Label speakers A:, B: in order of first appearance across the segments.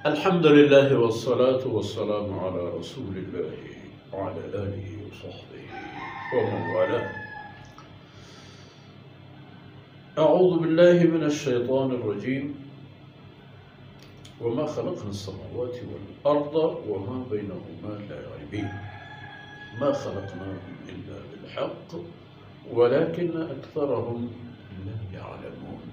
A: الحمد لله والصلاة والسلام على رسول الله وعلى آله وصحبه ومن والاه. أعوذ بالله من الشيطان الرجيم. وما خلقنا السماوات والأرض وما بينهما لاعبين ما خلقناهم إلا بالحق ولكن أكثرهم لا يعلمون.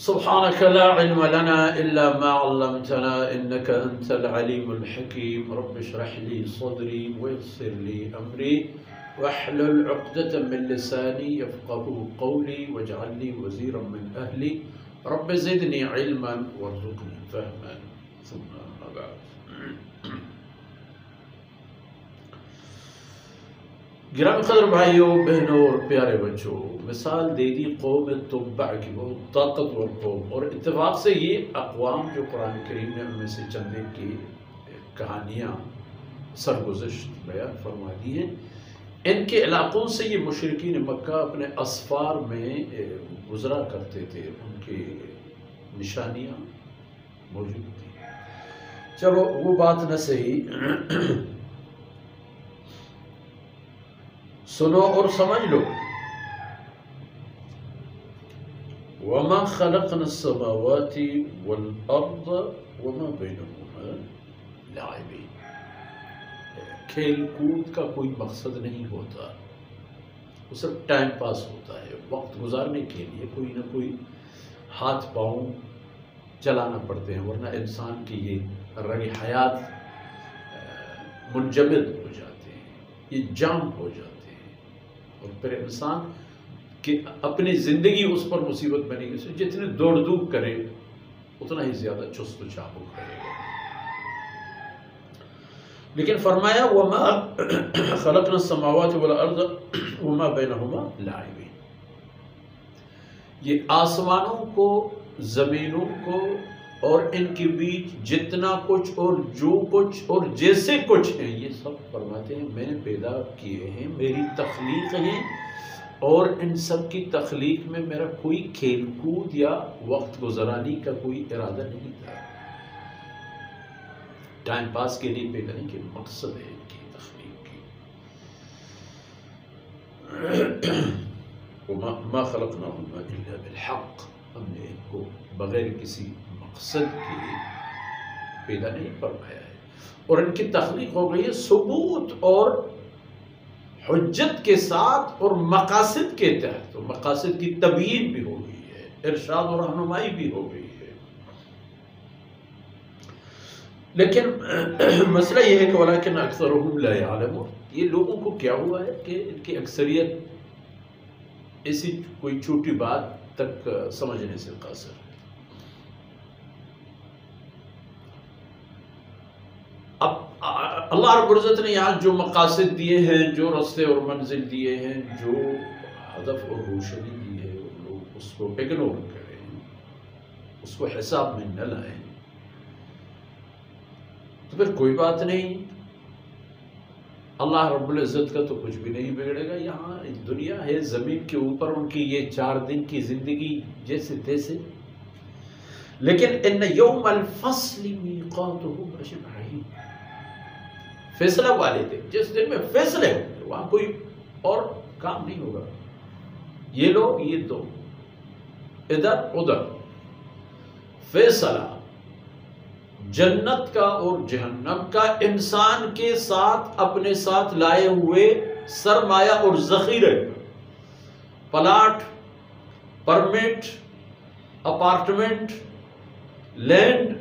A: سبحانك لا علم لنا إلا ما علمتنا إنك أنت العليم الحكيم. رب اشرح لي صدري ويسر لي أمري واحلل عقدة من لساني يفقه قولي واجعل لي وزيرا من أهلي رب زدني علما وارزقني فهما. ثم أما بعد. گرامی قدر بھائیوں بہنوں اور پیارے بچوں، مثال دے دی قوم تبع کی بہت طاقتور قوم، اور اتفاق سے یہ اقوام جو قرآن کریم نے ان میں سے چندے کی کہانیاں سرگزشت بیان فرما دی ہیں، ان کے علاقوں سے یہ مشرکین مکہ اپنے اسفار میں گزرا کرتے تھے، ان کی نشانیاں موجود تھیں۔ چلو وہ بات نہ صحیح، سنو اور سمجھ لو۔ وَمَا خَلَقْنَا السَّمَاوَاتِ وَالْأَرْضَ وَمَا بَيْنَهُمَا لَاعِبِينَ۔ کھیل کود کا کوئی مقصد نہیں ہوتا، وہ صرف ٹائم پاس ہوتا ہے، وقت گزارنے کے لیے کوئی نہ کوئی ہاتھ پاؤں چلانا پڑتے ہیں، ورنہ انسان کی یہ رگ حیات منجمد ہو جاتے ہیں، یہ جام ہو جاتے ہیں، اور پھر انسان کہ اپنی زندگی اس پر مصیبت بنے گی، جتنے دوڑ دھوپ کرے اتنا ہی زیادہ چست و چاقو کرے گا۔ لیکن فرمایا وَمَا خَلَقْنَا السَّمَاوَاتِ وَالْأَرْضَ وَمَا بَيْنَهُمَا لَاعِبِينَ۔ یہ آسمانوں کو، زمینوں کو اور ان کے بیچ جتنا کچھ اور جو کچھ اور جیسے کچھ ہیں، یہ سب فرماتے ہیں میں نے پیدا کیے ہیں، میری تخلیق ہیں، اور ان سب کی تخلیق میں میرا کوئی کھیل کود یا وقت گزرانی کا کوئی ارادہ نہیں تھا، ٹائم پاس کے لیے پیدا نہیں، کہ مقصد ہے ان کی تخلیق کی۔ وَمَا خَلَقْنَاهُمَا إِلَّا بِالْحَقِّ، ہم نے ان کو بغیر کسی مقصد کے پیدا نہیں فرمایا ہے، اور ان کی تخلیق ہو گئی ہے ثبوت اور حجت کے ساتھ اور مقاصد کے تحت، اور مقاصد کی تبیین بھی ہو گئی ہے، ارشاد اور رہنمائی بھی ہو گئی ہے۔ لیکن مسئلہ یہ ہے کہ وَلَٰكِنَّ أَكْثَرَهُمْ لَا يَعْلَمُونَ، یہ لوگوں کو کیا ہوا ہے کہ ان کی اکثریت ایسی کوئی چھوٹی بات تک سمجھنے سے قاصر ہے۔ اب اللہ رب العزت نے یہاں جو مقاصد دیے ہیں، جو راستے اور منزل دیے ہیں، جو ہدف اور روشنی دی ہے، اور لوگ اس کو اگنور کریں، اس کو حساب میں نہ لائیں، تو پھر کوئی بات نہیں، اللہ رب العزت کا تو کچھ بھی نہیں بگڑے گا۔ یہاں دنیا ہے، زمین کے اوپر ان کی یہ 4 دن کی زندگی جیسے تیسے، لیکن ان یوم الفصل میقاتہم اجمعین، فیصلہ والے دن، جس دن میں فیصلے ہوں گے، وہاں کوئی اور کام نہیں ہوگا، یہ لو یہ دو، ادھر ادھر، فیصلہ جنت کا اور جہنم کا، انسان کے ساتھ اپنے ساتھ لائے ہوئے سرمایہ اور ذخیرے، پلاٹ، پرمٹ، اپارٹمنٹ، لینڈ،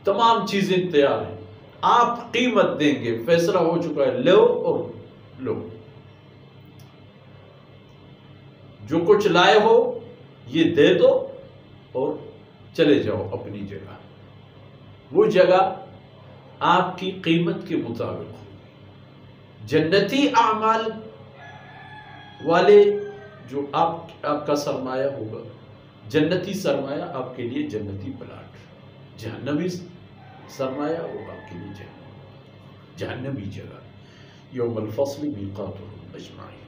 A: تمام چیزیں تیار ہیں، آپ قیمت دیں گے، فیصلہ ہو چکا ہے، لو اور لو، جو کچھ لائے ہو یہ دے دو اور چلے جاؤ اپنی جگہ، وہ جگہ آپ کی قیمت کے مطابق ہوگی۔ جنتی اعمال والے جو آپ کا سرمایہ ہوگا، جنتی سرمایہ آپ کے لیے جنتی پلاٹ، جہنمی سرمایہ وہ آپ کے لیے جہنمی جگہ۔ یوم الفصل میقاتہم اجمعین۔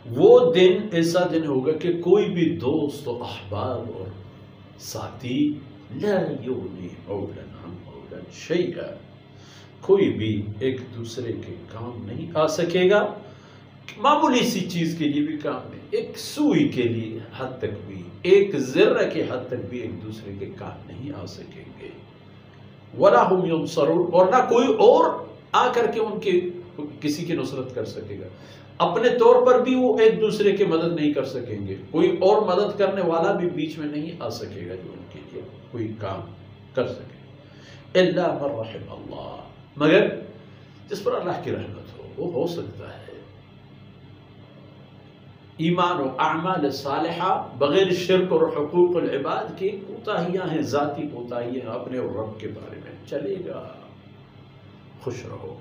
A: وہ دن ایسا دن ہوگا کہ کوئی بھی دوست و احباب اور ساتھی لا یغنی مولا عن مولا شیئا، کوئی بھی ایک دوسرے کے کام نہیں آ سکے گا، معمولی سی چیز کے لیے بھی کام نہیں، ایک سوئی کے لیے حد تک بھی، ایک ذرہ کے حد تک بھی ایک دوسرے کے کام نہیں آ سکیں گے۔ وَلَا هُمْ يُنصَرُونَ، اور نہ کوئی اور آ کر کے ان کے کسی کی نصرت کر سکے گا، اپنے طور پر بھی وہ ایک دوسرے کی مدد نہیں کر سکیں گے، کوئی اور مدد کرنے والا بھی بیچ میں نہیں آ سکے گا جو ان کے لیے کوئی کام کر سکے۔ إِلَّا مَن رَحِمَ اللَّهُ، مگر جس پر اللہ کی رحمت ہو وہ ہو سکتا ہے۔ ایمان و اعمال صالحہ بغیر شرک اور حقوق العباد کی کوتاہیاں ہیں، ذاتی کوتاہیاں ہیں، اپنے اور رب کے بارے میں چلے گا، خوش رہو۔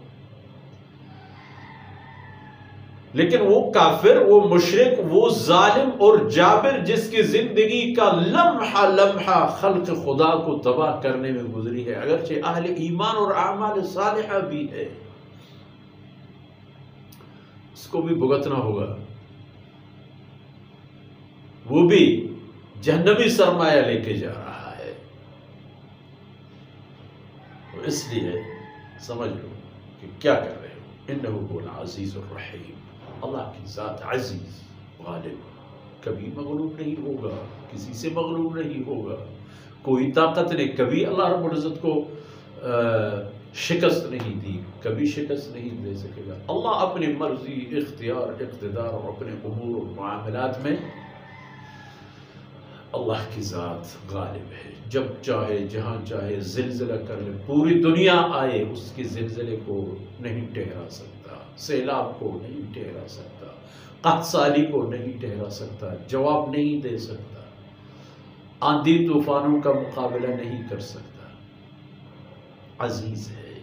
A: لیکن وہ کافر، وہ مشرک، وہ ظالم اور جابر جس کی زندگی کا لمحہ لمحہ خلق خدا کو تباہ کرنے میں گزری ہے، اگرچہ اہل ایمان اور اعمال صالحہ بھی ہے، اس کو بھی بھگتنا ہوگا، وہ بھی جہنمی سرمایہ لے کے جا رہا ہے۔ تو اس لیے سمجھ لو کہ کیا کر رہے ہو۔ انہ هو العزیز الرحیم، اللہ کی ذات عزیز غالب، کبھی مغلوب نہیں ہوگا، کسی سے مغلوب نہیں ہوگا، کوئی طاقت نے کبھی اللہ رب العزت کو شکست نہیں دی، کبھی شکست نہیں دے سکے گا۔ اللہ اپنی مرضی، اختیار، اقتدار اور اپنے امور و معاملات میں اللہ کی ذات غالب ہے، جب چاہے جہاں چاہے زلزلہ کر لے، پوری دنیا آئے اس کے زلزلے کو نہیں ٹھہرا سکتا، سیلاب کو نہیں ٹھہرا سکتا، قحط سالی کو نہیں ٹھہرا سکتا، جواب نہیں دے سکتا، آندھی طوفانوں کا مقابلہ نہیں کر سکتا، عزیز ہے۔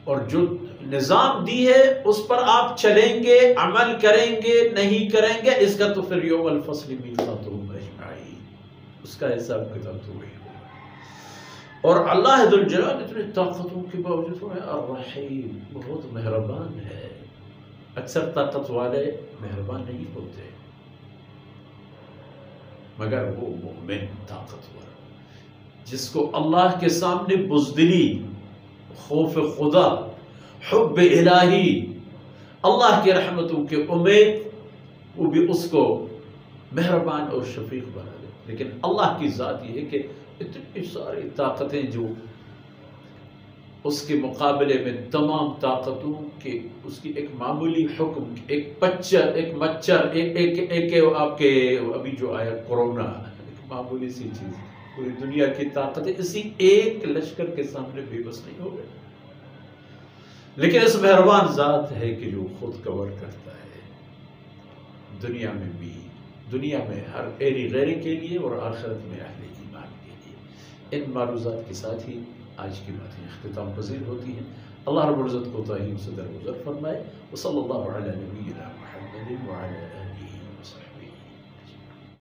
A: اور جو نظام دی ہے اس پر آپ چلیں گے، عمل کریں گے، نہیں کریں گے، اس کا تو پھر یوم الفصل میقاتہم اجمعین، اس کا حساب کتاب تو وہی ہوگا۔ اور اللہ ذو الجلال اتنی طاقتوں کے باوجود وہ ہے الرحیم، بہت مہربان ہے۔ اکثر طاقت والے مہربان نہیں ہوتے، مگر وہ مومن طاقتور جس کو اللہ کے سامنے بزدلی، خوف خدا، حب الہی، اللہ کی رحمتوں کے امید، وہ بھی اس کو مہربان اور شفیق بنا دے۔ لیکن اللہ کی ذات یہ ہے کہ اتنی ساری طاقتیں جو اس کے مقابلے میں تمام طاقتوں کے، اس کی ایک معمولی حکم، ایک پچر، ایک مچھر، ایک آپ کے ابھی جو آیا کورونا، ایک معمولی سی چیز، پوری دنیا کی طاقتیں اسی ایک لشکر کے سامنے بے بس نہیں ہو گئے۔ لیکن اس مہربان ذات ہے کہ جو خود کور کرتا ہے دنیا میں بھی، دنیا میں ہر ایری غیری کے لیے اور آخرت میں اہل ایمان کے لیے۔ ان معروضات کے ساتھ ہی آج کی باتیں اختتام پذیر ہوتی ہیں۔ اللہ رب العزت کو تعین سے درگزر فرمائے۔ وصلی اللہ علی نبینا محمد وعلی